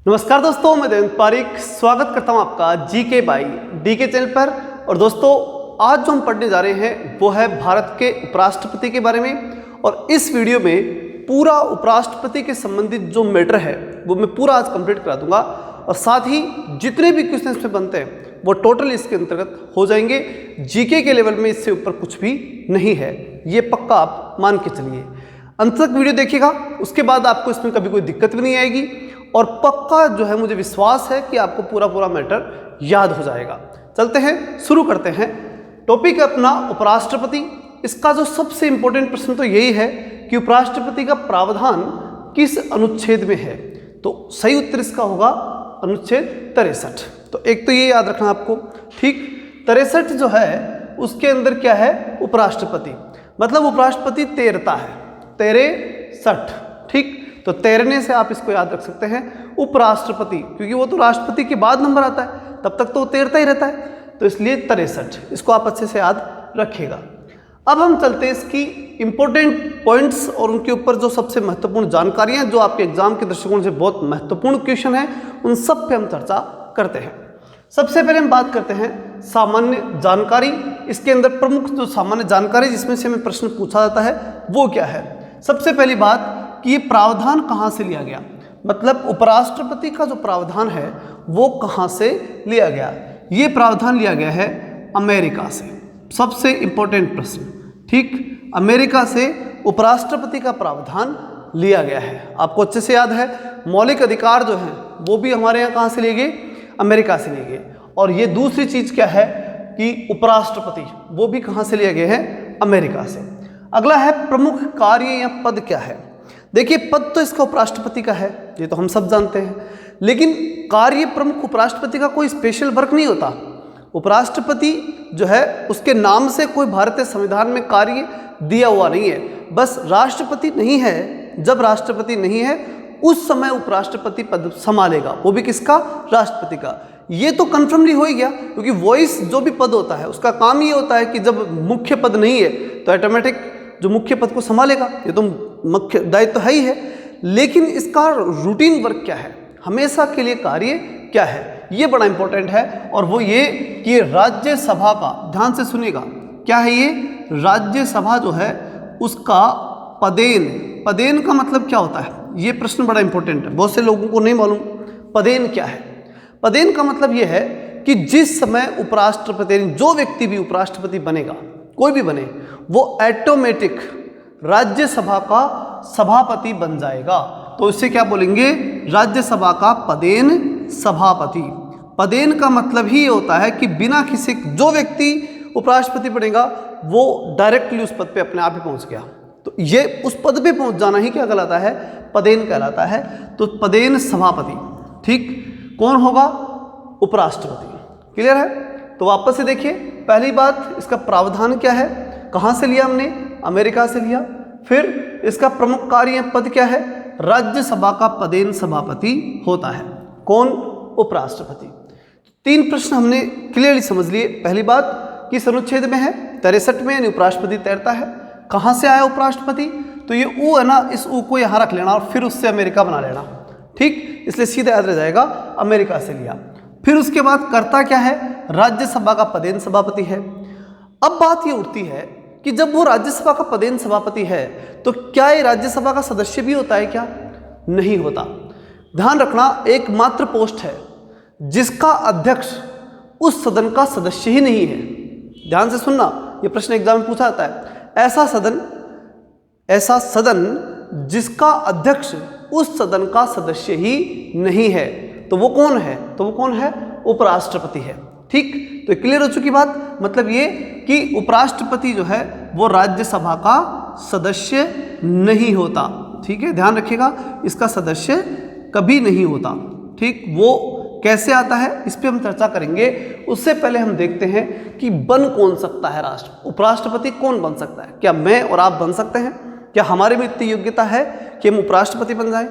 नमस्कार दोस्तों, मैं देवेंद्र पारिक स्वागत करता हूं आपका जीके बाई डीके चैनल पर। और दोस्तों, आज जो हम पढ़ने जा रहे हैं वो है भारत के उपराष्ट्रपति के बारे में। और इस वीडियो में पूरा उपराष्ट्रपति के संबंधित जो मैटर है वो मैं पूरा आज कंप्लीट करा दूंगा। और साथ ही जितने भी क्वेश्चन इसमें बनते हैं वो टोटल इसके अंतर्गत हो जाएंगे। जीके के लेवल में इससे ऊपर कुछ भी नहीं है, ये पक्का आप मान के चलिए। अंत तक वीडियो देखिएगा, उसके बाद आपको इसमें कभी कोई दिक्कत भी नहीं आएगी। और पक्का जो है मुझे विश्वास है कि आपको पूरा मैटर याद हो जाएगा। चलते हैं, शुरू करते हैं। टॉपिक है अपना उपराष्ट्रपति। इसका जो सबसे इंपॉर्टेंट प्रश्न तो यही है कि उपराष्ट्रपति का प्रावधान किस अनुच्छेद में है। तो सही उत्तर इसका होगा अनुच्छेद 63। तो एक तो ये याद रखना आपको, ठीक। 63 जो है उसके अंदर क्या है, उपराष्ट्रपति, मतलब उपराष्ट्रपति तैरता है, 63, ठीक। तो तैरने से आप इसको याद रख सकते हैं उपराष्ट्रपति, क्योंकि वो तो राष्ट्रपति के बाद नंबर आता है, तब तक तो वो तैरता ही रहता है। तो इसलिए 63, इसको आप अच्छे से याद रखिएगा। अब हम चलते हैं इसकी इंपॉर्टेंट पॉइंट्स और उनके ऊपर जो सबसे महत्वपूर्ण जानकारियां जो आपके एग्जाम के दृष्टिकोण से बहुत महत्वपूर्ण क्वेश्चन है, उन सब पे हम चर्चा करते हैं। सबसे पहले हम बात करते हैं सामान्य जानकारी। इसके अंदर प्रमुख जो सामान्य जानकारी जिसमें से हमें प्रश्न पूछा जाता है वो क्या है। सबसे पहली बात कि ये प्रावधान कहाँ से लिया गया, मतलब उपराष्ट्रपति का जो प्रावधान है वो कहाँ से लिया गया। ये प्रावधान लिया गया है अमेरिका से। सबसे इंपॉर्टेंट प्रश्न, ठीक। अमेरिका से उपराष्ट्रपति का प्रावधान लिया गया है। आपको अच्छे से याद है, मौलिक अधिकार जो हैं वो भी हमारे यहाँ कहाँ से लिए गए, अमेरिका से लिए गए। और ये दूसरी चीज़ क्या है कि उपराष्ट्रपति वो भी कहाँ से लिए गए हैं, अमेरिका से। अगला है प्रमुख कार्य या पद क्या है। देखिए, पद तो इसका उपराष्ट्रपति का है, ये तो हम सब जानते हैं, लेकिन कार्य प्रमुख उपराष्ट्रपति का कोई स्पेशल वर्क नहीं होता। उपराष्ट्रपति जो है उसके नाम से कोई भारतीय संविधान में कार्य दिया हुआ नहीं है। बस राष्ट्रपति नहीं है, जब राष्ट्रपति नहीं है उस समय उपराष्ट्रपति पद संभालेगा, वो भी किसका, राष्ट्रपति का। ये तो कन्फर्मली हो ही गया, क्योंकि वॉइस जो भी पद होता है उसका काम ये होता है कि जब मुख्य पद नहीं है तो ऑटोमेटिक जो मुख्य पद को संभालेगा, ये तो मुख्य दायित्व है ही है। लेकिन इसका रूटीन वर्क क्या है, हमेशा के लिए कार्य क्या है, ये बड़ा इंपॉर्टेंट है। और वो ये कि राज्यसभा का, ध्यान से सुनिएगा, क्या है ये, राज्यसभा जो है उसका पदेन का मतलब क्या होता है। ये प्रश्न बड़ा इंपॉर्टेंट है, बहुत से लोगों को नहीं मालूम पदेन क्या है। पदेन का मतलब ये है कि जिस समय उपराष्ट्रपति, जो व्यक्ति भी उपराष्ट्रपति बनेगा, कोई भी बने, वो ऑटोमेटिक राज्यसभा का सभापति बन जाएगा। तो इससे क्या बोलेंगे, राज्यसभा का पदेन सभापति। पदेन का मतलब ही होता है कि बिना किसी, जो व्यक्ति उपराष्ट्रपति बनेगा वो डायरेक्टली उस पद पे अपने आप ही पहुंच गया। तो ये उस पद पे पहुंच जाना ही क्या कहलाता है, पदेन कहलाता है। तो पदेन सभापति, ठीक। कौन होगा, उपराष्ट्रपति। क्लियर है। तो वापस से देखिए, पहली बात, इसका प्रावधान क्या है, कहाँ से लिया हमने, अमेरिका से लिया। फिर इसका प्रमुख कार्य पद क्या है, राज्यसभा का पदेन सभापति होता है। कौन, उपराष्ट्रपति। 3 प्रश्न हमने क्लियरली समझ लिए। पहली बात किस अनुच्छेद में है, 63 में, यानी उपराष्ट्रपति तैरता है। कहाँ से आया उपराष्ट्रपति, तो ये ऊ है ना, इस ऊ को यहाँ रख लेना और फिर उससे अमेरिका बना लेना, ठीक। इसलिए सीधा याद रह जाएगा, अमेरिका से लिया। फिर उसके बाद करता क्या है, राज्यसभा का पदेन सभापति है। अब बात ये उठती है कि जब वो राज्यसभा का पदेन सभापति है तो क्या ये राज्यसभा का सदस्य भी होता है क्या, नहीं होता। ध्यान रखना, एकमात्र पोस्ट है जिसका अध्यक्ष उस सदन का सदस्य ही नहीं है। ध्यान से सुनना, ये प्रश्न एग्जाम में पूछा जाता है। ऐसा सदन जिसका अध्यक्ष उस सदन का सदस्य ही नहीं है, तो वो कौन है, तो वो कौन है, उपराष्ट्रपति है, ठीक। तो क्लियर हो चुकी बात। मतलब ये कि उपराष्ट्रपति जो है वो राज्यसभा का सदस्य नहीं होता, ठीक है। ध्यान रखिएगा, इसका सदस्य कभी नहीं होता, ठीक। वो कैसे आता है इस पे हम चर्चा करेंगे। उससे पहले हम देखते हैं कि बन कौन सकता है उपराष्ट्रपति कौन बन सकता है। क्या मैं और आप बन सकते हैं, क्या हमारे में इतनी योग्यता है कि हम उपराष्ट्रपति बन जाएं।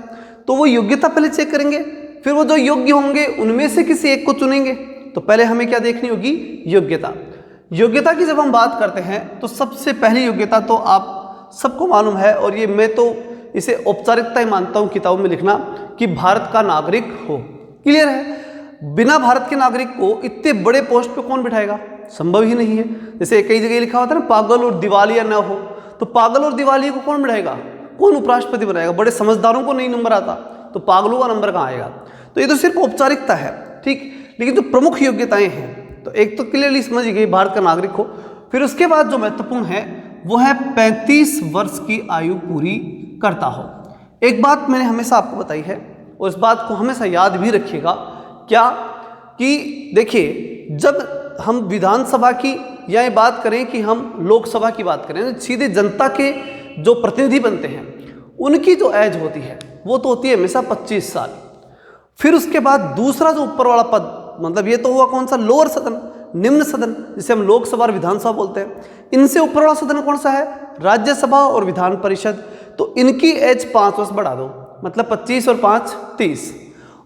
तो वो योग्यता पहले चेक करेंगे, फिर वो जो योग्य होंगे उनमें से किसी एक को चुनेंगे। तो पहले हमें क्या देखनी होगी, योग्यता। योग्यता की जब हम बात करते हैं तो सबसे पहली योग्यता तो आप सबको मालूम है, और ये मैं तो इसे औपचारिकता ही मानता हूँ किताबों में लिखना, कि भारत का नागरिक हो। क्लियर है? बिना भारत के नागरिक को इतने बड़े पोस्ट पे कौन बिठाएगा? संभव ही नहीं है। जैसे कई जगह लिखा होता है ना, पागल और दिवालिया न हो, तो पागल और दिवालिया को कौन बिठाएगा? कौन उपराष्ट्रपति बनाएगा? बड़े समझदारों को नहीं नंबर आता, तो पागलों का नंबर कहाँ आएगा? तो ये तो सिर्फ औपचारिकता है, ठीक। लेकिन जो प्रमुख योग्यताएं हैं, तो एक तो क्लियरली समझ गई भारत का नागरिक हो। फिर उसके बाद जो महत्वपूर्ण है वो है 35 वर्ष की आयु पूरी करता हो। एक बात मैंने हमेशा आपको बताई है और इस बात को हमेशा याद भी रखिएगा, क्या कि देखिए, जब हम विधानसभा की या ये बात करें कि हम लोकसभा की बात करें, सीधे जनता के जो प्रतिनिधि बनते हैं उनकी जो एज होती है वो तो होती है हमेशा 25 साल। फिर उसके बाद दूसरा जो ऊपर वाला पद, मतलब ये तो हुआ कौन सा? लोअर सदन, निम्न सदन, जिसे हम लोकसभा और विधानसभा बोलते हैं। इनसे ऊपर वाला सदन कौन सा है? राज्यसभा और विधान परिषद। तो इनकी एज 5 वर्ष बढ़ा दो, मतलब 25 और 5 30।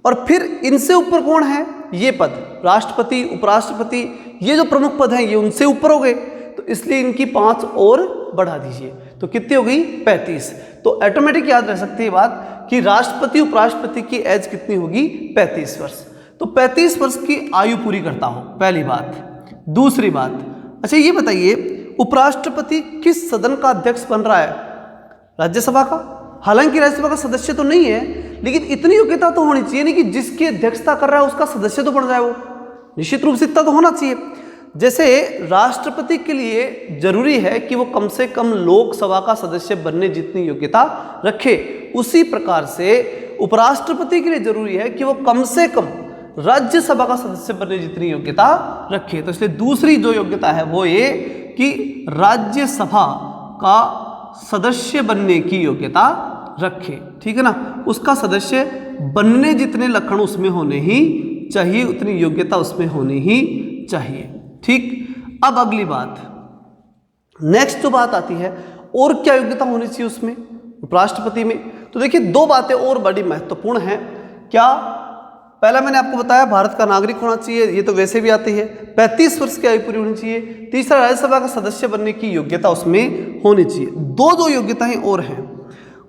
और फिर इनसे ऊपर कौन है? ये पद, राष्ट्रपति, उपराष्ट्रपति, ये जो प्रमुख पद हैं ये उनसे ऊपर हो गए, तो इसलिए इनकी 5 और बढ़ा दीजिए, तो कितनी हो गई? 35। तो ऑटोमेटिक याद रह सकती है बात कि राष्ट्रपति उपराष्ट्रपति की एज कितनी होगी? 35 वर्ष। तो 35 वर्ष की आयु पूरी करता हो, पहली बात। दूसरी बात, अच्छा ये बताइए, उपराष्ट्रपति किस सदन का अध्यक्ष बन रहा है? राज्यसभा का। हालांकि राज्यसभा का सदस्य तो नहीं है, लेकिन इतनी योग्यता तो होनी चाहिए नहीं कि जिसकी अध्यक्षता कर रहा है उसका सदस्य तो बन जाए वो। निश्चित रूप से इतना तो होना चाहिए। जैसे राष्ट्रपति के लिए जरूरी है कि वो कम से कम लोकसभा का सदस्य बनने जितनी योग्यता रखे, उसी प्रकार से उपराष्ट्रपति के लिए जरूरी है कि वो कम से कम राज्यसभा का सदस्य बनने जितनी योग्यता रखे। तो इसलिए दूसरी जो योग्यता है वो ये कि राज्यसभा का सदस्य बनने की योग्यता रखे, ठीक है ना। उसका सदस्य बनने जितने लक्षण उसमें होने ही चाहिए, उतनी योग्यता उसमें होनी ही चाहिए, ठीक। अब अगली बात, नेक्स्ट जो बात आती है, और क्या योग्यता होनी चाहिए उसमें, उपराष्ट्रपति में? तो देखिए, दो बातें और बड़ी महत्वपूर्ण हैं। क्या? पहला मैंने आपको बताया भारत का नागरिक होना चाहिए, ये तो वैसे भी आती है। 35 वर्ष की आयु पूरी होनी चाहिए। तीसरा, राज्यसभा का सदस्य बनने की योग्यता उसमें होनी चाहिए। दो जो योग्यताएं और हैं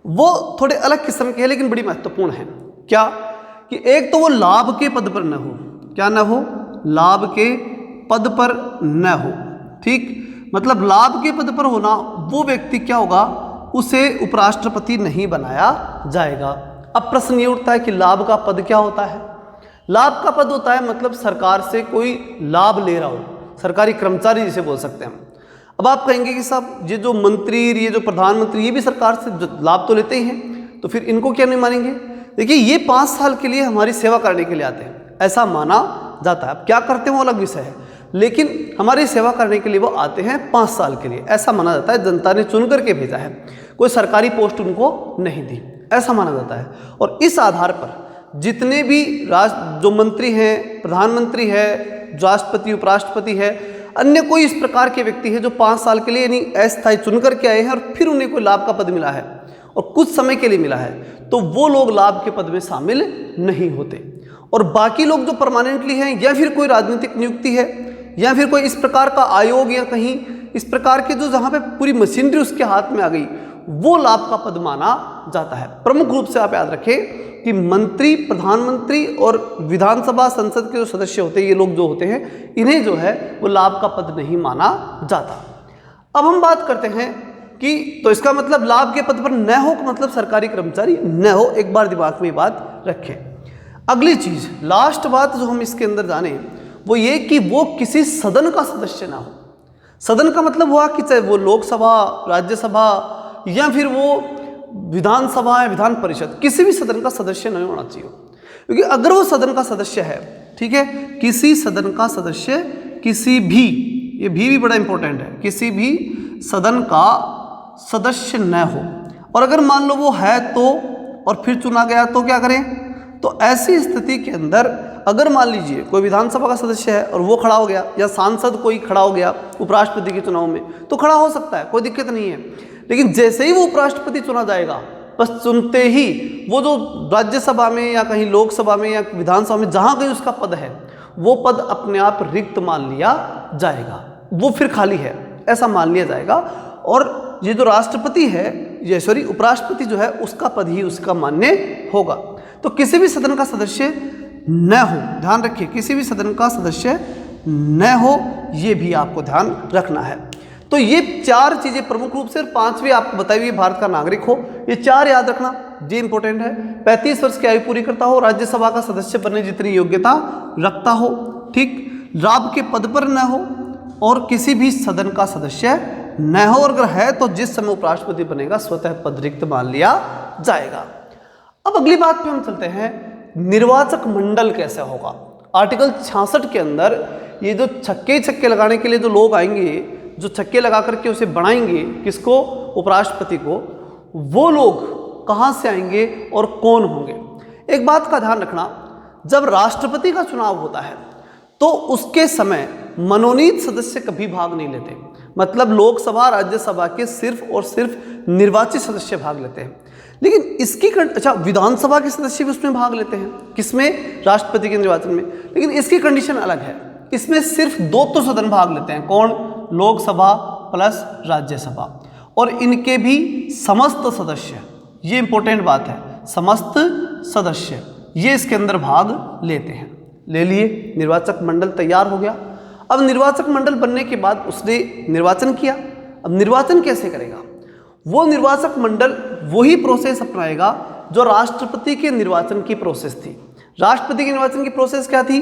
वो थोड़े अलग किस्म के हैं लेकिन बड़ी महत्वपूर्ण हैं। क्या? कि एक तो वो लाभ के पद पर न हो। क्या न हो? लाभ के पद पर न हो, ठीक। मतलब लाभ के पद पर होना, वो व्यक्ति क्या होगा? उसे उपराष्ट्रपति नहीं बनाया जाएगा। अब प्रश्न ये उठता है कि लाभ का पद क्या होता है? लाभ का पद होता है मतलब सरकार से कोई लाभ ले रहा हो, सरकारी कर्मचारी जिसे बोल सकते हैं हम। अब आप कहेंगे कि साहब ये जो मंत्री, ये जो प्रधानमंत्री, ये भी सरकार से लाभ तो लेते ही हैं, तो फिर इनको क्या नहीं मानेंगे? देखिए, ये 5 साल के लिए हमारी सेवा करने के लिए आते हैं, ऐसा माना जाता है। अब क्या करते हैं वो अलग विषय है, लेकिन हमारी सेवा करने के लिए वो आते हैं 5 साल के लिए, ऐसा माना जाता है। जनता ने चुन करके भेजा है, कोई सरकारी पोस्ट उनको नहीं दी, ऐसा माना जाता है। और इस आधार पर जितने भी जो मंत्री हैं, प्रधानमंत्री है, राष्ट्रपति, उपराष्ट्रपति है, अन्य कोई इस प्रकार के व्यक्ति है जो 5 साल के लिए यानी अस्थायी चुन करके आए हैं और फिर उन्हें कोई लाभ का पद मिला है और कुछ समय के लिए मिला है, तो वो लोग लाभ के पद में शामिल नहीं होते। और बाकी लोग जो परमानेंटली हैं, या फिर कोई राजनीतिक नियुक्ति है, या फिर कोई इस प्रकार का आयोग, या कहीं इस प्रकार के जो जहाँ पे पूरी मशीनरी उसके हाथ में आ गई, वो लाभ का पद माना जाता है। प्रमुख रूप से आप याद रखें कि मंत्री, प्रधानमंत्री और विधानसभा, संसद के जो सदस्य होते हैं, ये लोग जो होते हैं, इन्हें जो है वो लाभ का पद नहीं माना जाता। अब हम बात करते हैं कि तो इसका मतलब लाभ के पद पर न हो, मतलब सरकारी कर्मचारी न हो। एक बार दिमाग में ये बात रखें। अगली चीज, लास्ट बात जो हम इसके अंदर जाने वो ये कि वो किसी सदन का सदस्य ना हो। सदन का मतलब हुआ कि चाहे वो लोकसभा, राज्यसभा, या फिर वो विधानसभा या विधान परिषद, किसी भी सदन का सदस्य नहीं होना चाहिए। क्योंकि अगर वो सदन का सदस्य है, ठीक है, किसी सदन का सदस्य, किसी भी, ये भी बड़ा इंपॉर्टेंट है, किसी भी सदन का सदस्य न हो, और अगर मान लो वो है तो, और फिर चुना गया तो क्या करें? तो ऐसी स्थिति के अंदर अगर मान लीजिए कोई विधानसभा का सदस्य है और वो खड़ा हो गया, या सांसद कोई खड़ा हो गया उपराष्ट्रपति के चुनाव में, तो खड़ा हो सकता है, कोई दिक्कत नहीं है। लेकिन जैसे ही वो उपराष्ट्रपति चुना जाएगा, बस चुनते ही वो जो राज्यसभा में या कहीं लोकसभा में या विधानसभा में जहाँ कहीं उसका पद है, वो पद अपने आप रिक्त मान लिया जाएगा, वो फिर खाली है ऐसा मान लिया जाएगा। और ये जो राष्ट्रपति है, ये सॉरी उपराष्ट्रपति जो है, उसका पद ही उसका मान्य होगा। तो किसी भी सदन का सदस्य न हो, ध्यान रखिए, किसी भी सदन का सदस्य न हो, ये भी आपको ध्यान रखना है। तो ये 4 चीजें प्रमुख रूप से, और 5वीं आपको बताई हुई भारत का नागरिक हो, ये 4 याद रखना, ये इंपॉर्टेंट है। 35 वर्ष की आयु पूरी करता हो, राज्यसभा का सदस्य बनने जितनी योग्यता रखता हो, ठीक, राब के पद पर न हो और किसी भी सदन का सदस्य न हो, और अगर है तो जिस समय उपराष्ट्रपति बनेगा स्वतः पद रिक्त मान लिया जाएगा। अब अगली बात पे हम चलते हैं, निर्वाचक मंडल कैसे होगा। आर्टिकल 66 के अंदर ये जो छक्के लगाने के लिए जो लोग आएंगे, जो छक्के लगा करके उसे बनाएंगे, किसको, उपराष्ट्रपति को, वो लोग कहाँ से आएंगे और कौन होंगे। एक बात का ध्यान रखना, जब राष्ट्रपति का चुनाव होता है तो उसके समय मनोनीत सदस्य कभी भाग नहीं लेते, मतलब लोकसभा राज्यसभा के सिर्फ और सिर्फ निर्वाचित सदस्य भाग लेते हैं। लेकिन इसकी विधानसभा के सदस्य भी उसमें भाग लेते हैं, किसमें, राष्ट्रपति के निर्वाचन में। लेकिन इसकी कंडीशन अलग है, इसमें सिर्फ 2 तो सदन भाग लेते हैं, कौन, लोकसभा प्लस राज्यसभा, और इनके भी समस्त सदस्य, ये इंपॉर्टेंट बात है, समस्त सदस्य ये इसके अंदर भाग लेते हैं। ले लिए, निर्वाचक मंडल तैयार हो गया। अब निर्वाचक मंडल बनने के बाद उसने निर्वाचन किया। अब निर्वाचन कैसे करेगा, वो निर्वाचक मंडल वही प्रोसेस अपनाएगा जो राष्ट्रपति के निर्वाचन की प्रोसेस थी। राष्ट्रपति के निर्वाचन की प्रोसेस क्या थी,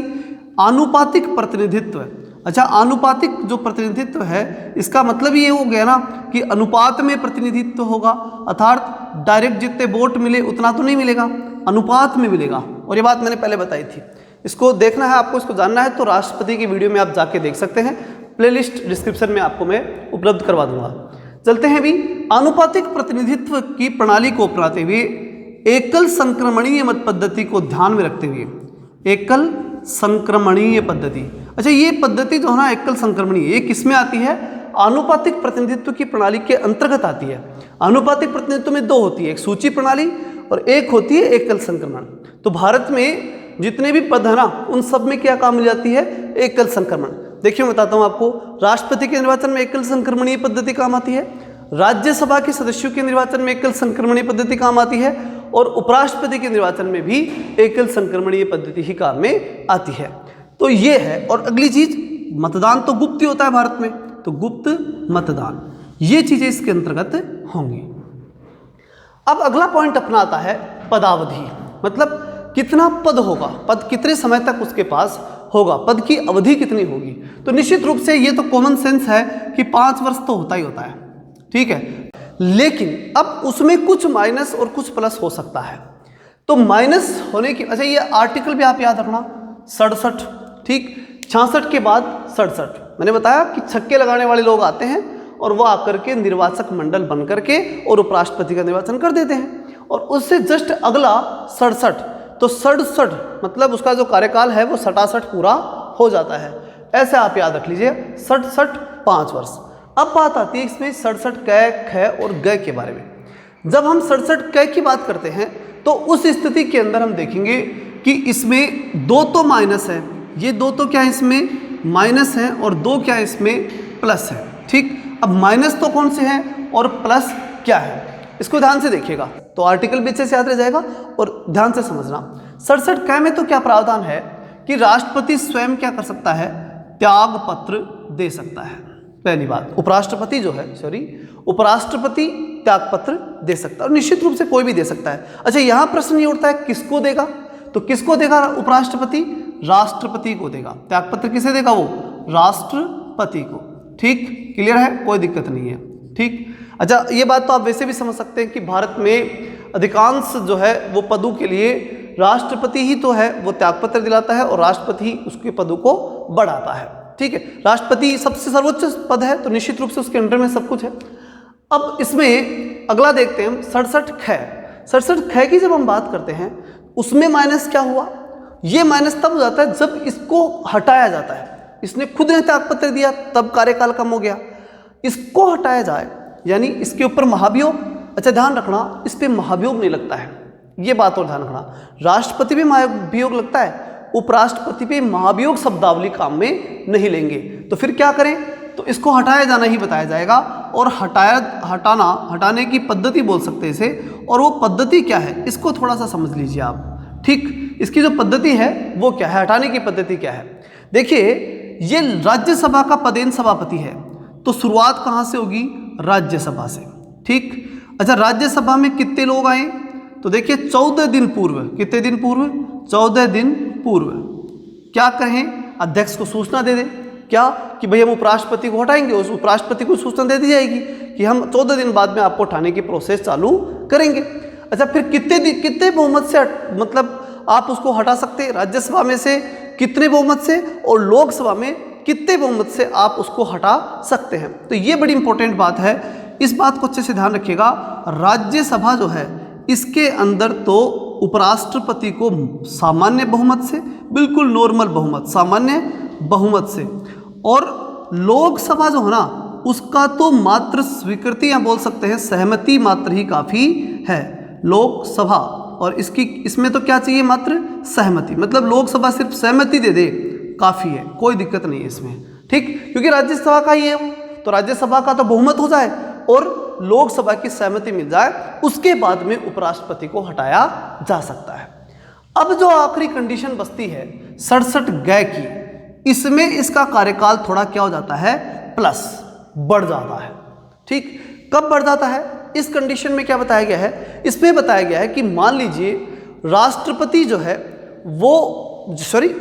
आनुपातिक प्रतिनिधित्व। अच्छा, आनुपातिक जो प्रतिनिधित्व है, इसका मतलब ये हो गया ना कि अनुपात में प्रतिनिधित्व होगा, अर्थात डायरेक्ट जितने वोट मिले उतना तो नहीं मिलेगा, अनुपात में मिलेगा। और ये बात मैंने पहले बताई थी। इसको देखना है आपको, इसको जानना है तो राष्ट्रपति की वीडियो में आप जाके देख सकते हैं, प्लेलिस्ट डिस्क्रिप्शन में आपको मैं उपलब्ध करवा दूंगा। चलते हैं भी, आनुपातिक प्रतिनिधित्व की प्रणाली को अपनाते हुए एकल संक्रमणीय मत पद्धति को ध्यान में रखते हुए, एकल संक्रमणीय पद्धति, अच्छा ये पद्धति जो है ना एकल संक्रमणीय, ये किस में आती है, आनुपातिक प्रतिनिधित्व की प्रणाली के अंतर्गत आती है। आनुपातिक प्रतिनिधित्व में 2 होती है, एक सूची प्रणाली और एक होती है एकल संक्रमण। तो भारत में जितने भी पद है ना, उन सब में क्या काम मिल जाती है, एकल संक्रमण। देखिए मैं बताता हूँ आपको, राष्ट्रपति के निर्वाचन में एकल संक्रमणीय पद्धति काम आती है, राज्यसभा के सदस्यों के निर्वाचन में एकल संक्रमणीय पद्धति काम आती है, और उपराष्ट्रपति के निर्वाचन में भी एकल संक्रमणीय पद्धति ही काम में आती है। तो ये है। और अगली चीज, मतदान तो गुप्त ही होता है भारत में, तो गुप्त मतदान, ये चीजें इसके अंतर्गत होंगी। अब अगला पॉइंट अपना आता है पदावधि, मतलब कितना पद होगा, पद कितने समय तक उसके पास होगा, पद की अवधि कितनी होगी। तो निश्चित रूप से ये तो कॉमन सेंस है कि 5 वर्ष तो होता ही होता है, ठीक है। लेकिन अब उसमें कुछ माइनस और कुछ प्लस हो सकता है। तो माइनस होने की, अच्छा ये आर्टिकल भी आप याद रखना, 67, ठीक, 66 के बाद 67। मैंने बताया कि छक्के लगाने वाले लोग आते हैं और वो आकर के निर्वाचक मंडल बन करके और उपराष्ट्रपति का निर्वाचन कर देते हैं। और उससे जस्ट अगला 67, तो 67 मतलब उसका जो कार्यकाल है वो 67 पूरा हो जाता है। ऐसे आप याद रख लीजिए, 67 5 वर्ष। अब बात आती है इसमें 67 कै, ख और ग के बारे में। जब हम 67 कै की बात करते हैं तो उस स्थिति के अंदर हम देखेंगे कि इसमें 2 तो माइनस है, ये 2 तो क्या है इसमें माइनस है, और 2 क्या है इसमें प्लस है, ठीक। अब माइनस तो कौन से हैं और प्लस क्या है, इसको ध्यान से देखिएगा तो आर्टिकल भी अच्छे से याद रह जाएगा। और ध्यान से समझना, 67 कै में तो क्या प्रावधान है कि राष्ट्रपति स्वयं क्या कर सकता है, त्याग पत्र दे सकता है। पहली बात, उपराष्ट्रपति जो है, उपराष्ट्रपति त्याग पत्र दे सकता है, और निश्चित रूप से कोई भी दे सकता है। अच्छा यहाँ प्रश्न ये उठता है किसको देगा, तो किसको देगा उपराष्ट्रपति, राष्ट्रपति को देगा। त्याग पत्र किसे देगा, वो राष्ट्रपति को, ठीक, क्लियर है, कोई दिक्कत नहीं है, ठीक। अच्छा ये बात तो आप वैसे भी समझ सकते हैं कि भारत में अधिकांश जो है वो पदों के लिए राष्ट्रपति ही तो है वो त्यागपत्र दिलाता है, और राष्ट्रपति ही उसके पदों को बढ़ाता है, ठीक है। राष्ट्रपति सबसे सर्वोच्च पद है, तो निश्चित रूप से उसके अंडर में सब कुछ है। अब इसमें अगला देखते हैं हम 67 ख। 67 ख की जब हम बात करते हैं उसमें माइनस क्या हुआ, ये माइनस तब हो जाता है जब इसको हटाया जाता है। इसने खुद ने त्यागपत्र दिया तब कार्यकाल कम हो गया, इसको हटाया जाए यानी इसके ऊपर महाभियोग। अच्छा ध्यान रखना, इस पर महाभियोग नहीं लगता है, ये बात और ध्यान रखना। राष्ट्रपति पे महाभियोग लगता है, उपराष्ट्रपति पे महाभियोग शब्दावली काम में नहीं लेंगे। तो फिर क्या करें, तो इसको हटाया जाना ही बताया जाएगा, और हटाने की पद्धति बोल सकते हैं इसे। और वो पद्धति क्या है इसको थोड़ा सा समझ लीजिए आप। ठीक, इसकी जो पद्धति है वो क्या है, हटाने की पद्धति क्या है? देखिए, ये राज्यसभा का पदेन सभापति है, तो शुरुआत कहाँ से होगी? राज्यसभा से। ठीक, अच्छा, राज्यसभा में कितने लोग आए? तो देखिए 14 दिन पूर्व, कितने दिन पूर्व? 14 दिन पूर्व क्या कहें, अध्यक्ष को सूचना दे दें, क्या कि भाई हम उपराष्ट्रपति को हटाएंगे, उस उपराष्ट्रपति को सूचना दे दी जाएगी कि हम 14 दिन बाद में आपको हटाने की प्रोसेस चालू करेंगे। अच्छा, फिर कितने बहुमत से मतलब आप उसको हटा सकते हैं? राज्यसभा में से कितने बहुमत से और लोकसभा में कितने बहुमत से आप उसको हटा सकते हैं? तो ये बड़ी इंपॉर्टेंट बात है, इस बात को अच्छे से ध्यान रखिएगा। राज्यसभा जो है इसके अंदर तो उपराष्ट्रपति को सामान्य बहुमत से, बिल्कुल नॉर्मल बहुमत, सामान्य बहुमत से, और लोकसभा जो है ना उसका तो मात्र स्वीकृति या बोल सकते हैं सहमति मात्र ही काफ़ी है, लोकसभा। और इसमें तो क्या चाहिए? मात्र सहमति, मतलब लोकसभा सिर्फ सहमति दे दे काफ़ी है, कोई दिक्कत नहीं है इसमें। ठीक, क्योंकि राज्यसभा का ही है, तो राज्यसभा का तो बहुमत हो जाए और लोकसभा की सहमति मिल जाए, उसके बाद में उपराष्ट्रपति को हटाया जा सकता है। अब जो आखिरी कंडीशन बचती है 67 गय की, इसमें इसका कार्यकाल थोड़ा क्या हो जाता है? प्लस बढ़ जाता है। ठीक, कब बढ़ जाता है? इस कंडीशन में क्या बताया गया है? इसमें बताया गया है कि मान लीजिए राष्ट्रपति जो है वो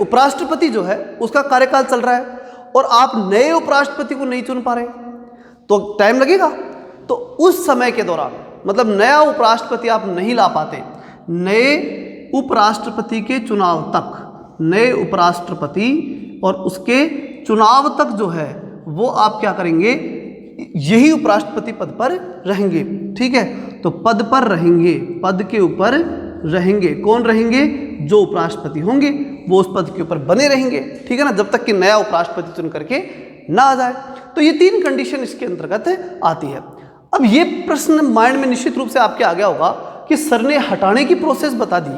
उपराष्ट्रपति जो है उसका कार्यकाल चल रहा है और आप नए उपराष्ट्रपति को नहीं चुन पा रहे, तो टाइम लगेगा। तो उस समय के दौरान, मतलब नया उपराष्ट्रपति आप नहीं ला पाते, नए उपराष्ट्रपति के चुनाव तक, नए उपराष्ट्रपति और उसके चुनाव तक जो है वो आप क्या करेंगे? यही उपराष्ट्रपति पद पर रहेंगे। ठीक है, तो पद पर रहेंगे, पद के ऊपर रहेंगे। कौन रहेंगे? जो उपराष्ट्रपति होंगे वो उस पद के ऊपर बने रहेंगे। ठीक है ना, जब तक कि नया उपराष्ट्रपति चुन करके ना आ जाए। तो ये 3 कंडीशन इसके अंतर्गत आती है। अब ये प्रश्न माइंड में निश्चित रूप से आपके आ गया होगा कि सर ने हटाने की प्रोसेस बता दी,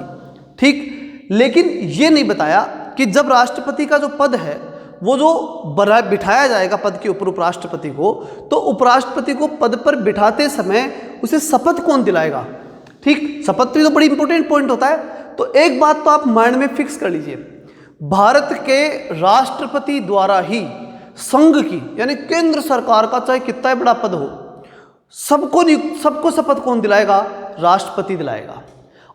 ठीक, लेकिन ये नहीं बताया कि जब राष्ट्रपति का जो पद है वो जो बिठाया जाएगा पद के ऊपर उपराष्ट्रपति को, तो उपराष्ट्रपति को पद पर बिठाते समय उसे शपथ कौन दिलाएगा? ठीक, शपथ भी तो बड़ी इंपॉर्टेंट पॉइंट होता है। तो एक बात तो आप माइंड में फिक्स कर लीजिए, भारत के राष्ट्रपति द्वारा ही संघ की यानी केंद्र सरकार का चाहे कितना बड़ा पद हो, सबको शपथ कौन दिलाएगा? राष्ट्रपति दिलाएगा।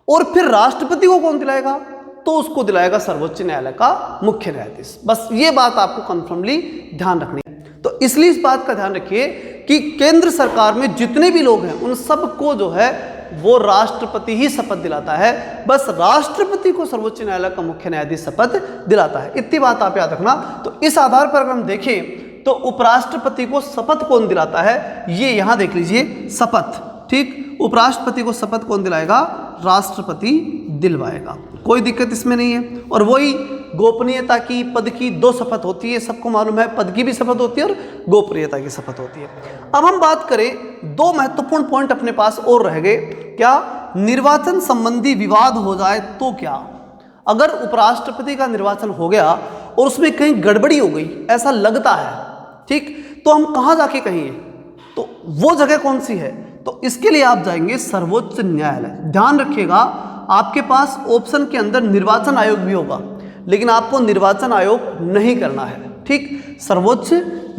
और फिर राष्ट्रपति को कौन दिलाएगा? तो उसको दिलाएगा सर्वोच्च न्यायालय का मुख्य न्यायाधीश। बस ये बात आपको कन्फर्मली ध्यान रखनी है। तो इसलिए इस बात का ध्यान रखिए कि केंद्र सरकार में जितने भी लोग हैं उन सबको जो है वो राष्ट्रपति ही शपथ दिलाता है। बस राष्ट्रपति को सर्वोच्च न्यायालय का मुख्य न्यायाधीश शपथ दिलाता है, इतनी बात आप याद रखना। तो इस आधार पर अगर हम देखें तो उपराष्ट्रपति को शपथ कौन दिलाता है, ये यहां देख लीजिए, शपथ। ठीक, उपराष्ट्रपति को शपथ कौन दिलाएगा? राष्ट्रपति दिलवाएगा, कोई दिक्कत इसमें नहीं है। और वही गोपनीयता की, पद की 2 शपथ होती है, सबको मालूम है, पद की भी शपथ होती है और गोपनीयता की शपथ होती है। अब हम बात करें, 2 महत्वपूर्ण पॉइंट अपने पास और रह गए। क्या? निर्वाचन संबंधी विवाद हो जाए तो क्या? अगर उपराष्ट्रपति का निर्वाचन हो गया और उसमें कहीं गड़बड़ी हो गई, ऐसा लगता है, ठीक, तो हम कहाँ जाके कहेंगे? तो वो जगह कौन सी है? तो इसके लिए आप जाएंगे सर्वोच्च न्यायालय। ध्यान रखिएगा, आपके पास ऑप्शन के अंदर निर्वाचन आयोग भी होगा, लेकिन आपको निर्वाचन आयोग नहीं करना है। ठीक, सर्वोच्च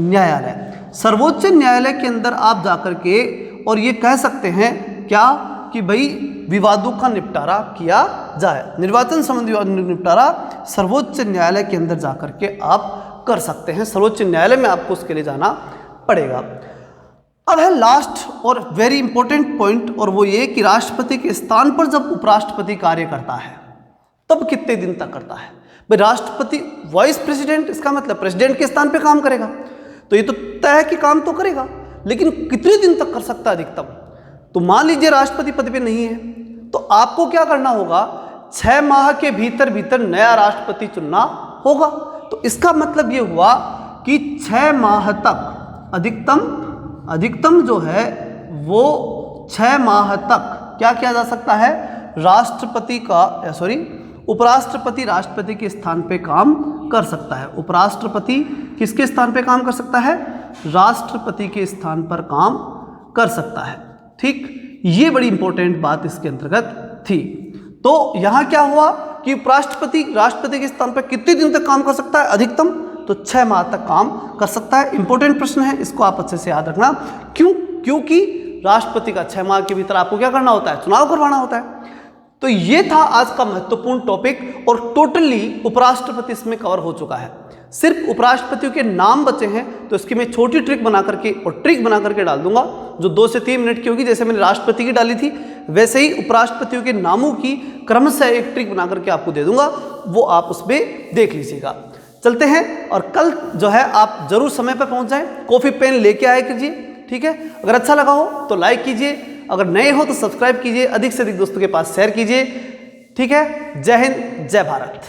न्यायालय। सर्वोच्च न्यायालय के अंदर आप जाकर के और ये कह सकते हैं क्या कि भाई विवादों का निपटारा किया जाए। निर्वाचन संबंधी विवादों का निपटारा सर्वोच्च न्यायालय के अंदर जाकर के आप कर सकते हैं। सर्वोच्च न्यायालय में आपको उसके लिए जाना पड़ेगा। अब है लास्ट और वेरी इंपॉर्टेंट पॉइंट, और वो ये कि राष्ट्रपति के स्थान पर जब उपराष्ट्रपति कार्य करता है तब कितने दिन तक करता है? भाई राष्ट्रपति वाइस प्रेसिडेंट, इसका मतलब प्रेसिडेंट के स्थान पे काम करेगा, तो ये तो तय है कि काम तो करेगा, लेकिन कितने दिन तक कर सकता है अधिकतम? तो मान लीजिए राष्ट्रपति पद पे नहीं है, तो आपको क्या करना होगा? 6 माह के भीतर भीतर नया राष्ट्रपति चुनना होगा। तो इसका मतलब ये हुआ कि 6 माह तक अधिकतम जो है वो 6 माह तक क्या किया जा सकता है? उपराष्ट्रपति राष्ट्रपति के स्थान पे काम कर सकता है। उपराष्ट्रपति किसके स्थान पे काम कर सकता है? राष्ट्रपति के स्थान पर काम कर सकता है। ठीक, ये बड़ी इंपॉर्टेंट बात इसके अंतर्गत थी। तो यहाँ क्या हुआ कि उपराष्ट्रपति राष्ट्रपति के स्थान पर कितने दिन तक काम कर सकता है? अधिकतम तो 6 माह तक काम कर सकता है। इंपॉर्टेंट प्रश्न है, इसको आप अच्छे से याद रखना। क्यों? क्योंकि राष्ट्रपति का 6 माह के भीतर आपको क्या करना होता है? चुनाव करवाना होता है। तो ये था आज का महत्वपूर्ण टॉपिक और टोटली उपराष्ट्रपति इसमें कवर हो चुका है। सिर्फ उपराष्ट्रपतियों के नाम बचे हैं, तो इसकी मैं छोटी ट्रिक बना करके डाल दूंगा, जो 2 से 3 मिनट की होगी। जैसे मैंने राष्ट्रपति की डाली थी, वैसे ही उपराष्ट्रपतियों के नामों की क्रमशः एक ट्रिक बना करके आपको दे दूंगा, वो आप उसमें देख लीजिएगा। चलते हैं, और कल जो है आप जरूर समय पर पहुंच जाएं, कॉफी पेन लेके आया कीजिए, ठीक है। अगर अच्छा लगा हो तो लाइक कीजिए, अगर नए हो तो सब्सक्राइब कीजिए, अधिक से अधिक दोस्तों के पास शेयर कीजिए, ठीक है। जय हिंद, जय भारत।